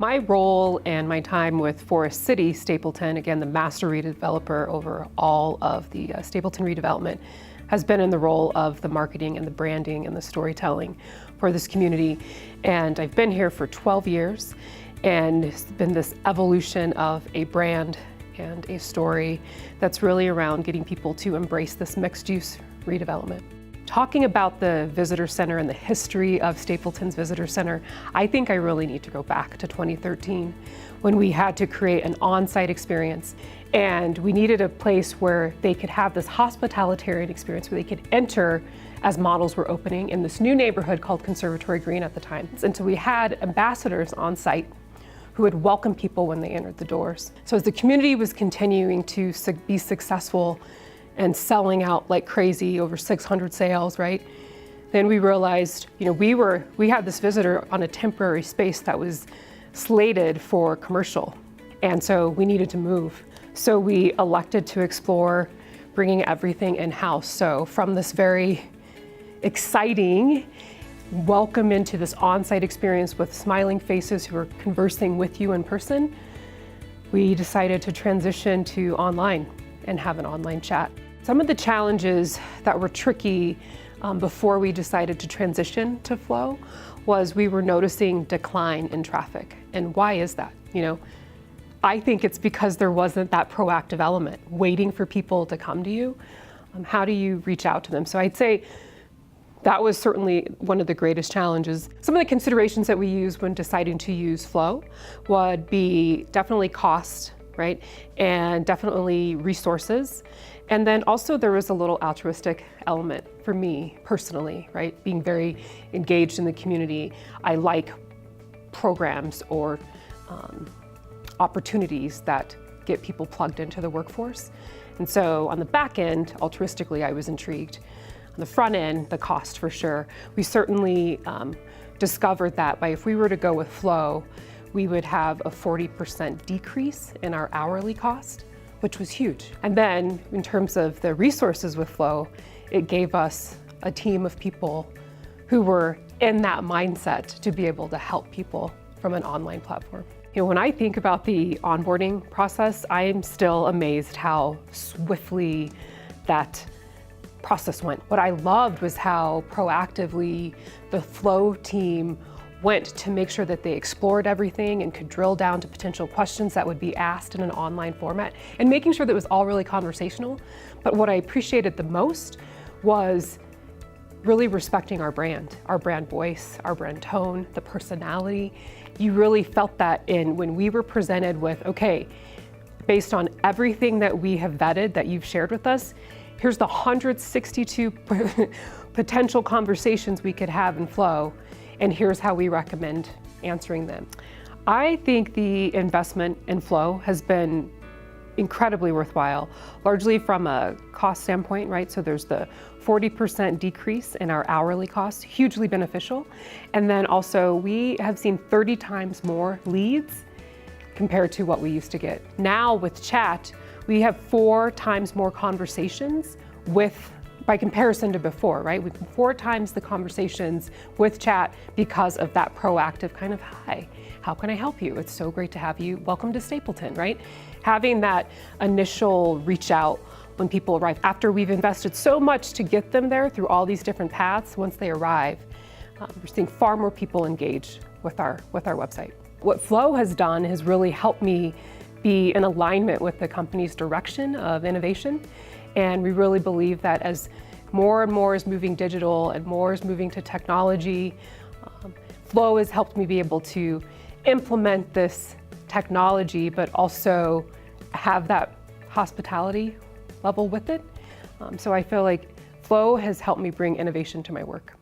My role and my time with Forest City Stapleton, again, the master redeveloper over all of the Stapleton redevelopment, has been in the role of the marketing and the branding and the storytelling for this community. And I've been here for 12 years, and it's been this evolution of a brand and a story that's really around getting people to embrace this mixed-use redevelopment. Talking about the visitor center and the history of Stapleton's Visitor Center, I think I really need to go back to 2013 when we had to create an on-site experience, and we needed a place where they could have this hospitalitarian experience where they could enter as models were opening in this new neighborhood called Conservatory Green at the time. And so we had ambassadors on site who would welcome people when they entered the doors. So as the community was continuing to be successful and selling out like crazy, over 600 sales, right? Then we realized, we had this visitor on a temporary space that was slated for commercial. And so we needed to move. So we elected to explore bringing everything in-house. So from this very exciting welcome into this on-site experience with smiling faces who are conversing with you in person, we decided to transition to online and have an online chat. Some of the challenges that were tricky before we decided to transition to Flow was we were noticing decline in traffic. And why is that? I think it's because there wasn't that proactive element, waiting for people to come to you. How do you reach out to them? So I'd say that was certainly one of the greatest challenges. Some of the considerations that we use when deciding to use Flow would be definitely cost, right? And definitely resources. And then also there was a little altruistic element for me personally, right? Being very engaged in the community. I like programs or opportunities that get people plugged into the workforce. And so on the back end, altruistically, I was intrigued. On the front end, the cost for sure. We certainly discovered that if we were to go with Flow, we would have a 40% decrease in our hourly cost, which was huge. And then in terms of the resources with Flow, it gave us a team of people who were in that mindset to be able to help people from an online platform. When I think about the onboarding process, I am still amazed how swiftly that process went. What I loved was how proactively the Flow team went to make sure that they explored everything and could drill down to potential questions that would be asked in an online format, and making sure that it was all really conversational. But what I appreciated the most was really respecting our brand voice, our brand tone, the personality. You really felt that when we were presented with, okay, based on everything that we have vetted, that you've shared with us, here's the 162 potential conversations we could have in Flow, and here's how we recommend answering them. I think the investment in Flow has been incredibly worthwhile, largely from a cost standpoint, right? So there's the 40% decrease in our hourly costs, hugely beneficial. And then also we have seen 30 times more leads compared to what we used to get. Now with Chat, we have 4 times more conversations by comparison to before, right? We've 4 times the conversations with Chat because of that proactive kind of, hi, how can I help you? It's so great to have you. Welcome to Stapleton, right? Having that initial reach out when people arrive, after we've invested so much to get them there through all these different paths, once they arrive, we're seeing far more people engage with our website. What Flow has done has really helped me be in alignment with the company's direction of innovation. And we really believe that as more and more is moving digital and more is moving to technology, Flow has helped me be able to implement this technology, but also have that hospitality level with it. So I feel like Flow has helped me bring innovation to my work.